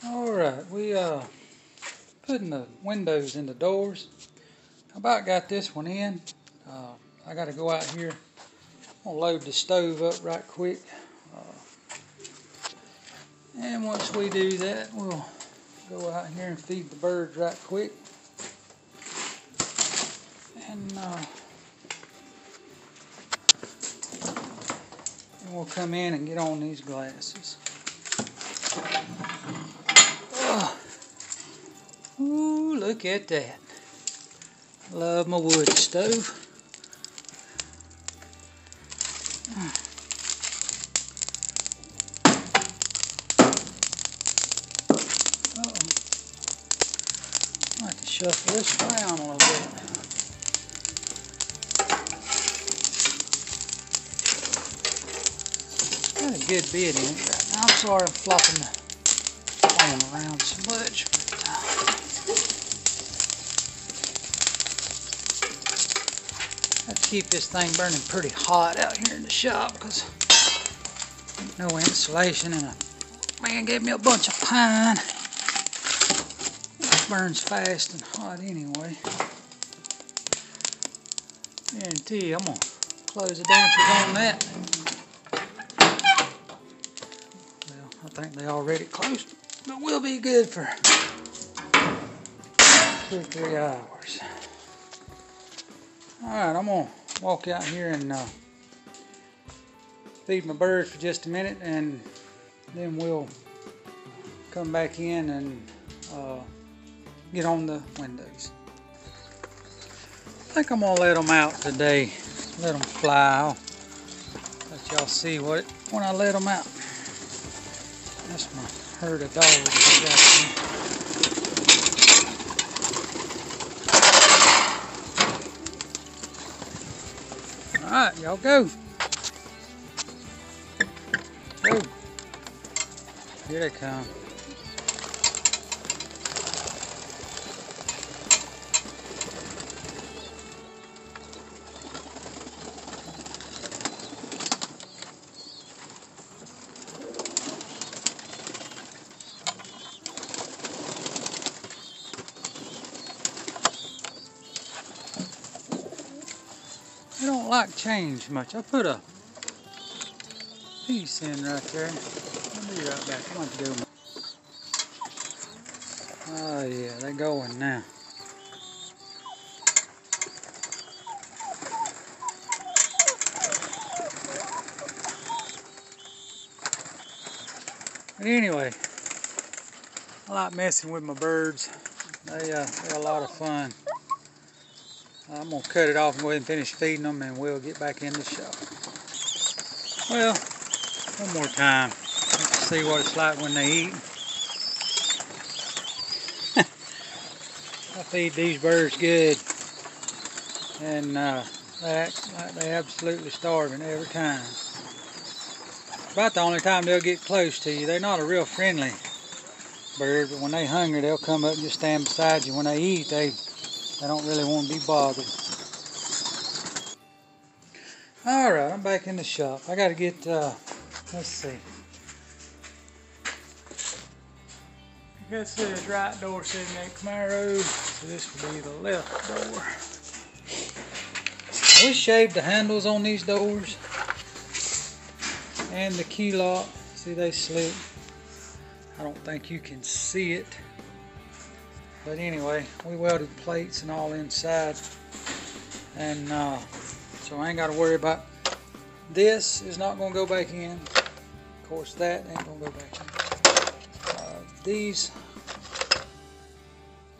Alright, we putting the windows in the doors. I about got this one in. I got to go out here. I'm going to load the stove up right quick. And once we do that, we'll go out here and feed the birds right quick. And we'll come in and get on these glasses. Ooh, look at that. Love my wood stove. I have to shuffle this around a little bit. Got a good bit in it right now. I'm sorry I'm flopping the phone around so much. I have to keep this thing burning pretty hot out here in the shop because no insulation, and a man gave me a bunch of pine. It burns fast and hot anyway. Guarantee you I'm going to close the dampers on that. Well, I think they already closed, but we'll be good for 2 or 3 hours. Alright, I'm going to walk out here and feed my birds for just a minute, and then we'll come back in and get on the windows. I think I'm going to let them out today. Let them fly. I'll let y'all see when I let them out. That's my herd of dogs I got here. Alright, y'all go. Go. Here they come. I don't like change much. I put a piece in right there. I'll be right back. I want to go. Oh yeah, they're going now. But anyway, I like messing with my birds. They're a lot of fun. I'm going to cut it off and go ahead and finish feeding them, and we'll get back in the shop. Well, one more time. Let's see what it's like when they eat. I feed these birds good, and they act like they're absolutely starving every time. About the only time they'll get close to you. They're not a real friendly bird, but when they're hungry, they'll come up and just stand beside you. When they eat, they don't really want to be bothered. Alright, I'm back in the shop. I got to get, let's see. I guess this right door sitting at Camaro, so this will be the left door. We shaved the handles on these doors and the key lock. See, they slip. I don't think you can see it. But anyway, we welded plates and all inside, and so I ain't got to worry about this. Is not going to go back in. Of course, that ain't going to go back in. These,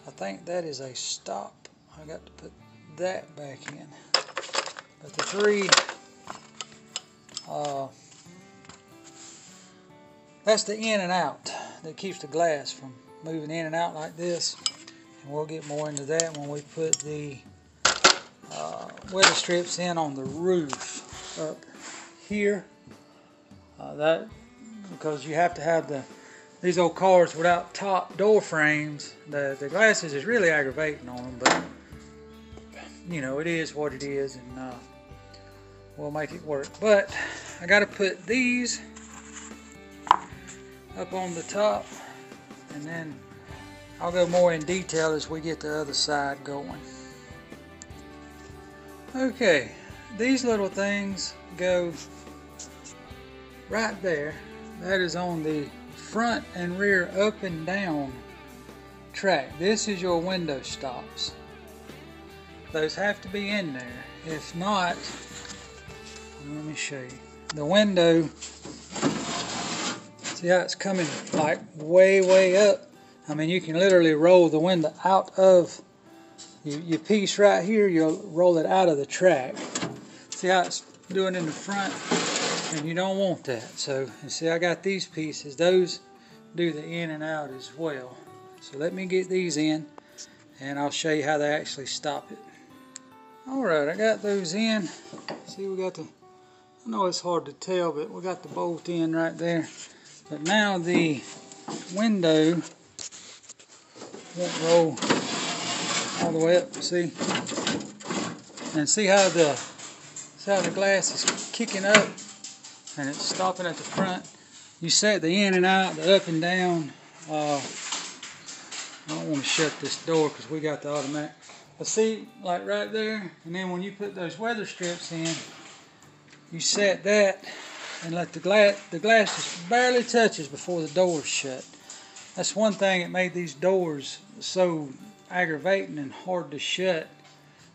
I think that is a stop. I got to put that back in. But the 3, that's the in and out that keeps the glass from moving in and out like this. And we'll get more into that when we put the weather strips in on the roof up here. Because you have to have these old cars without top door frames. The glasses is really aggravating on them, but you know, it is what it is, and we'll make it work. But I got to put these up on the top and then I'll go more in detail as we get the other side going. Okay, these little things go right there. That is on the front and rear up and down track. This is your window stops. Those have to be in there. If not, let me show you. The window, see how it's coming like way up? I mean, you can literally roll the window out of your piece right here. You'll roll it out of the track. See how it's doing in the front? And you don't want that. So, you see, I got these pieces. Those do the in and out as well. So let me get these in, and I'll show you how they actually stop it. Alright, I got those in. See, we got the, I know it's hard to tell, but we got the bolt in right there. But now the window won't roll all the way up, see? And see how the glass is kicking up and it's stopping at the front. You set the in and out, the up and down. I don't want to shut this door because we got the automatic. But see, like right there, and then when you put those weather strips in, you set that and let the glass just barely touches before the door's shut. That's one thing that made these doors so aggravating and hard to shut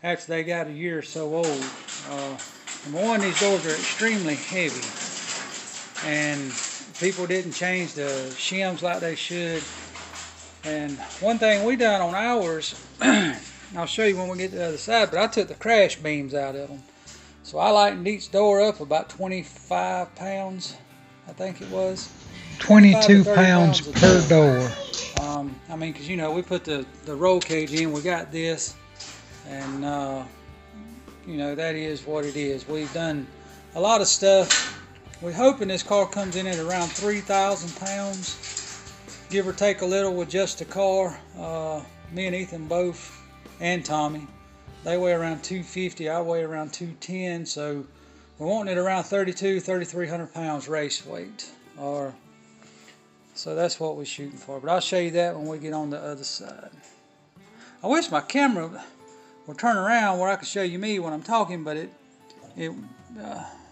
after they got a year or so old. Number one, these doors are extremely heavy, and people didn't change the shims like they should. And one thing we done on ours, I'll show you when we get to the other side, but I took the crash beams out of them. So I lightened each door up about 25 pounds, I think it was. 22 pounds per door. I mean, because you know, we put the roll cage in, we got this, and you know, that is what it is. We've done a lot of stuff. We're hoping this car comes in at around 3,000 pounds, give or take a little with just the car. Me and Ethan both, and Tommy, they weigh around 250, I weigh around 210, so we're wanting it around 3,300 pounds race weight. So that's what we're shooting for, but I'll show you that when we get on the other side. I wish my camera would turn around where I can show you me when I'm talking, but it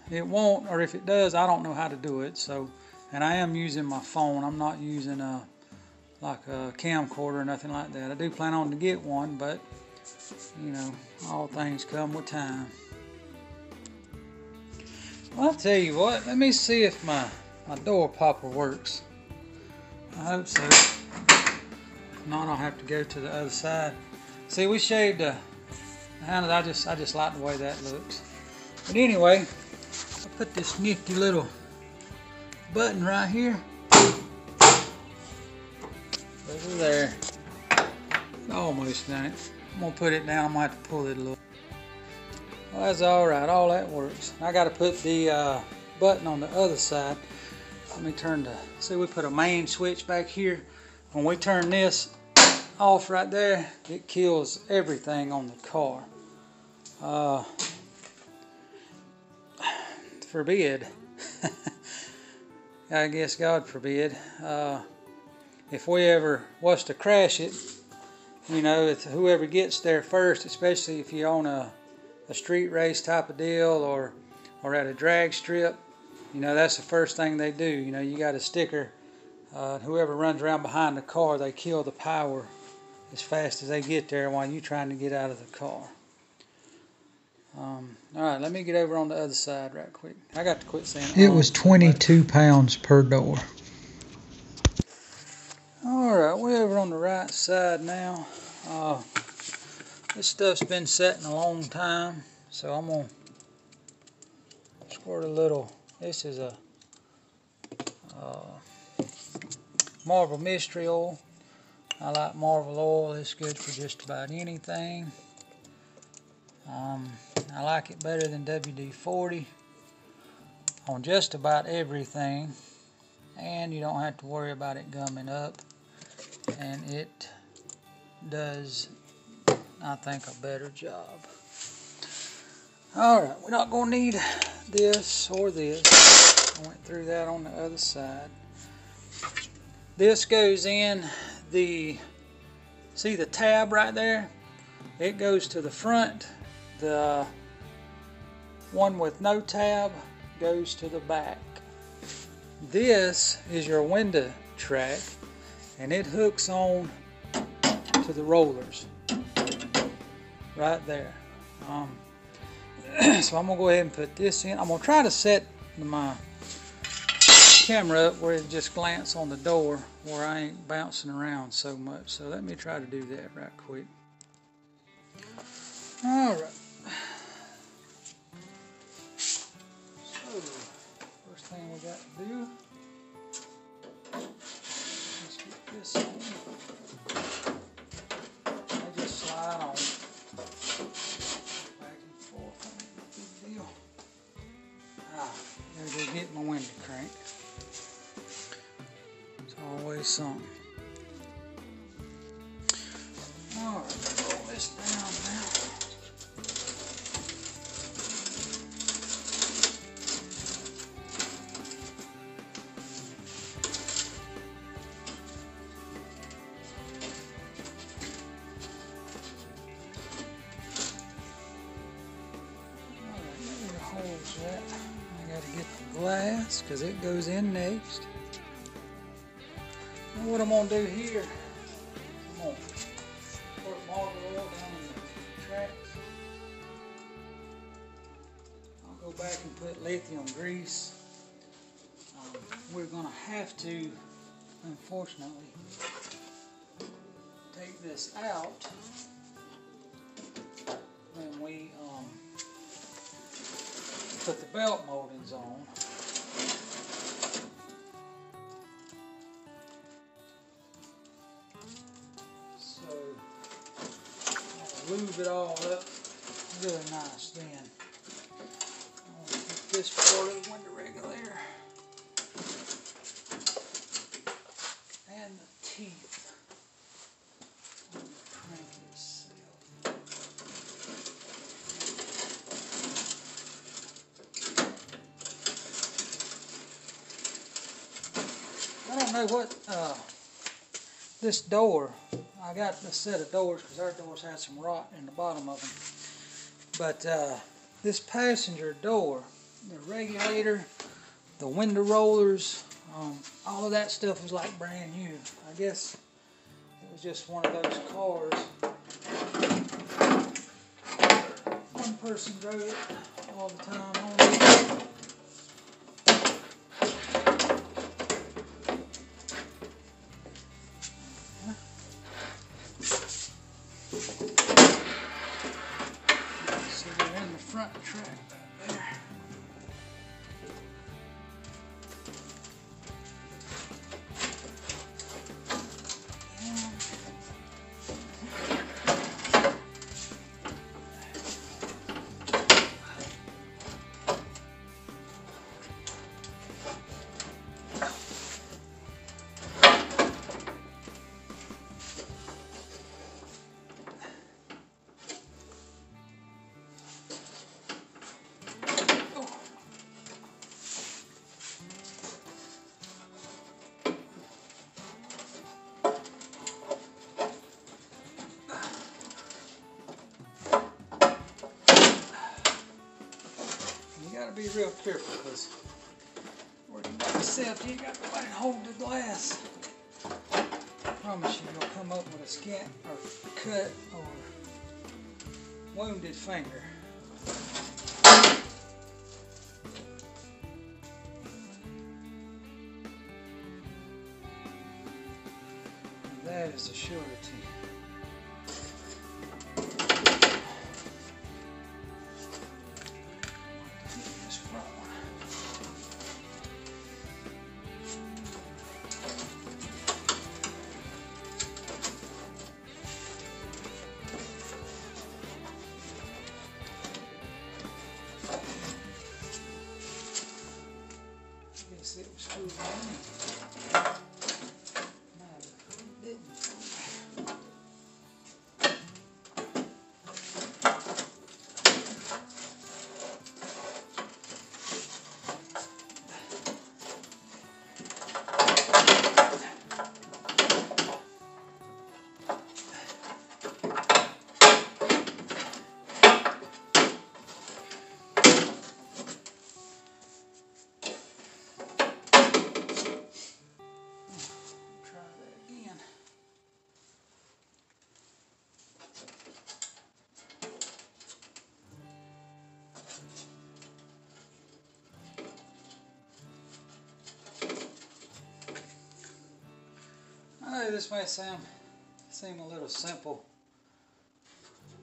won't, or if it does, I don't know how to do it. So, and I am using my phone. I'm not using like a camcorder or nothing like that. I do plan on to get one, but you know, all things come with time. Well, I'll tell you what, let me see if my door popper works. I hope so. If not, I'll have to go to the other side. See, we shaved the handle. I just like the way that looks. But anyway, I put this nifty little button right here. Over there. Almost done it. I'm gonna put it down. I'm gonna have to pull it a little. Well, that's alright. All that works. I gotta put the button on the other side. Let me turn the, see, we put a main switch back here. When we turn this off right there, it kills everything on the car. Forbid. I guess God forbid. If we ever was to crash it, you know, if whoever gets there first, especially if you're on a street race type of deal or at a drag strip, you know, that's the first thing they do. You know, you got a sticker. Whoever runs around behind the car, they kill the power as fast as they get there while you're trying to get out of the car. Alright, let me get over on the other side right quick. I got to quit saying it was 22 pounds per door. Alright, we're over on the right side now. This stuff's been setting a long time, so I'm going to squirt a little. This is a Marvel Mystery Oil. I like Marvel oil. It's good for just about anything. I like it better than WD-40 on just about everything, and you don't have to worry about it gumming up, and it does, I think, a better job. Alright, we're not going to need this or this. I went through that on the other side. This goes in see the tab right there? It goes to the front. The one with no tab goes to the back. This is your window track, and it hooks on to the rollers right there. So I'm gonna go ahead and put this in. I'm gonna try to set my camera up where it just glance on the door, where I ain't bouncing around so much. So let me try to do that right quick. All right. So first thing we got to do, let's get this on. I just slide on back and forth. Big deal. There to get my window crank. It's always something. All right, roll this down now. That. I got to get the glass because it goes in next. And what I'm going to do here, I'm going to put marble oil down in the tracks. I'll go back and put lithium grease. We're going to have to, unfortunately, take this out when we put the belt moldings on. So I'll lube it all up really nice then. I'm going to put this part of the window regulator and the teeth on the crank itself. I don't know what this door, I got a set of doors because our doors had some rot in the bottom of them, but this passenger door, the regulator, the window rollers, all of that stuff was like brand new. I guess it was just one of those cars. One person drove it all the time only. Front track back there. Be real careful because where you got yourself, you got nobody to hold the glass. I promise you, you'll come up with a scant or cut or wounded finger. And that is a surety. It was screwed on. No, it didn't. I know this may seem a little simple,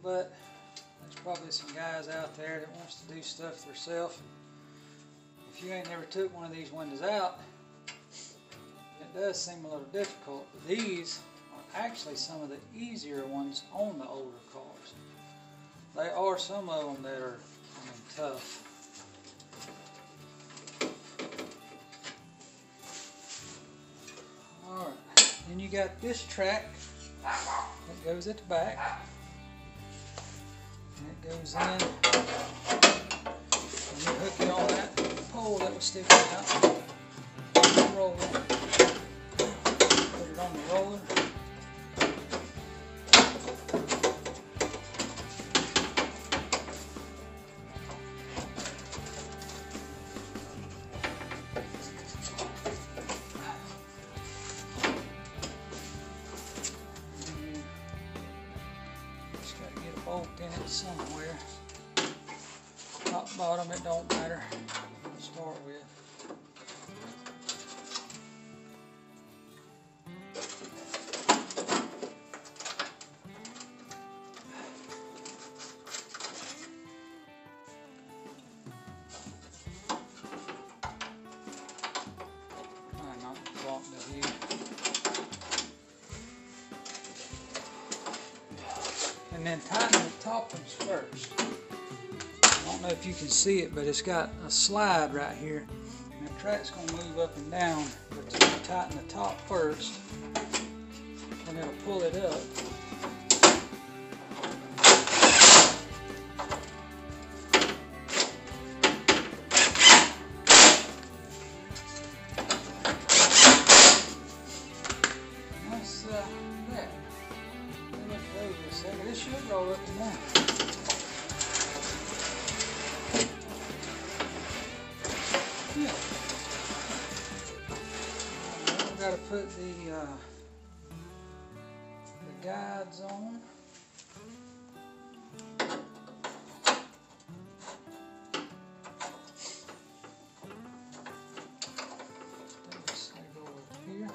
but there's probably some guys out there that wants to do stuff themselves. If you ain't never took one of these windows out, it does seem a little difficult, but these are actually some of the easier ones on the older cars. They are some of them that are, tough. Alright, then you got this track that goes at the back. And it goes in, and you hook it on that pole that was sticking out. Roll it. Put it on the roller. Bolt in it somewhere. Top, bottom, it don't matter to start with. Try not to block the view. And then tighten the top ones first. I don't know if you can see it, but it's got a slide right here. And the track's going to move up and down, but you tighten the top first, and it'll pull it up. That's that. This should roll up and down. Yeah. We've got to put the guides on. They go up here.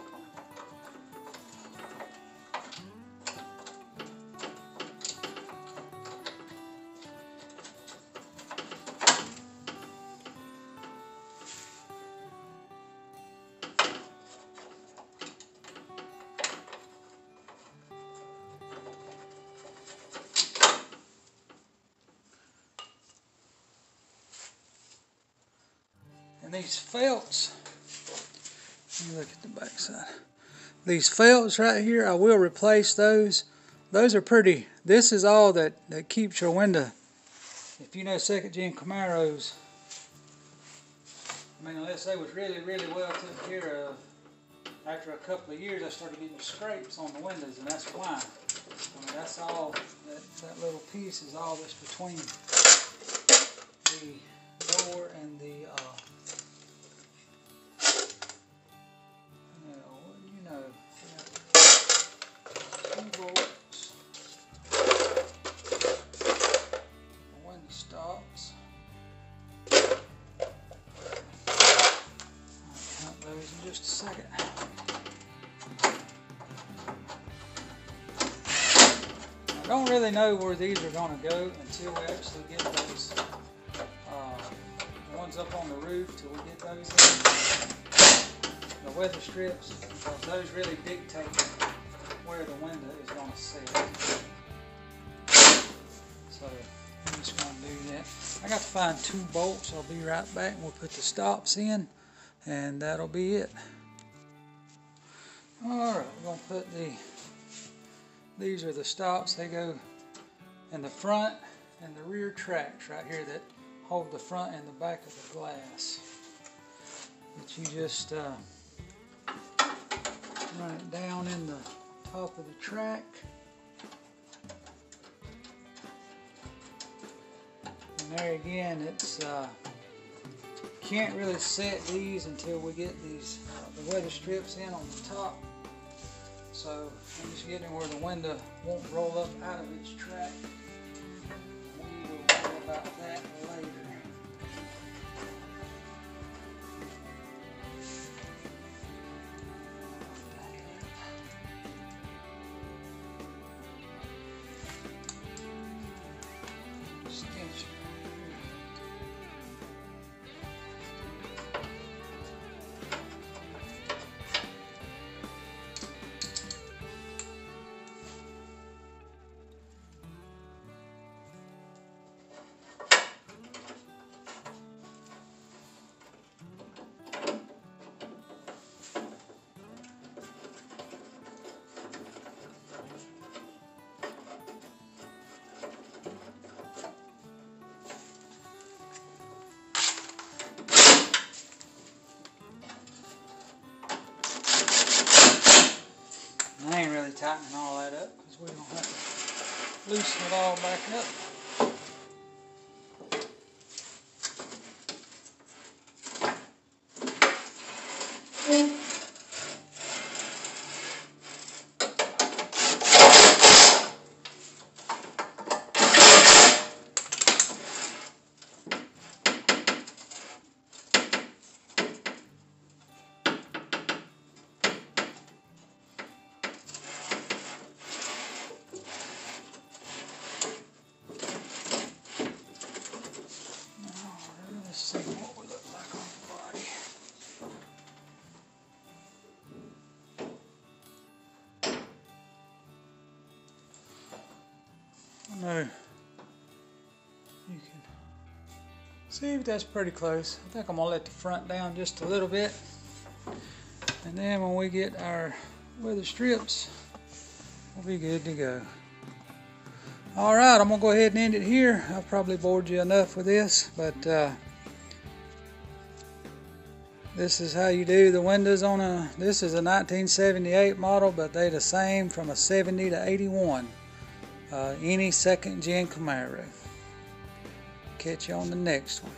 And these felts, let me look at the back side. These felts right here, I will replace those. Those are pretty, this is all that keeps your window. If you know second gen Camaros, I mean, unless they was really, really well taken care of, after a couple of years I started getting scrapes on the windows, and that's why. I mean, that's all, that little piece is all that's between the door and the bolts. When it stops, I'll count those in just a second. I don't really know where these are going to go until we actually get those ones up on the roof, till we get those in. The weather strips, because those really dictate where the window is going to sit. So I'm just going to do that. I got to find 2 bolts. I'll be right back and we'll put the stops in, and that'll be it. Alright, we're going to put these are the stops. They go in the front and the rear tracks right here that hold the front and the back of the glass. But you just run it down in the top of the track, and there again, it's can't really set these until we get these the weather strips in on the top. So I'm just getting where the window won't roll up out of its track. We will worry about that later. I ain't really tightening all that up because we don't have to loosen it all back up. Let's see what we look like on the body. I know you can see if that's pretty close. I think I'm gonna let the front down just a little bit, and then when we get our weather strips, we'll be good to go. All right, I'm gonna go ahead and end it here. I've probably bored you enough with this, but this is how you do the windows on this is a 1978 model, but they're the same from a 70 to 81. Any second gen Camaro. Catch you on the next one.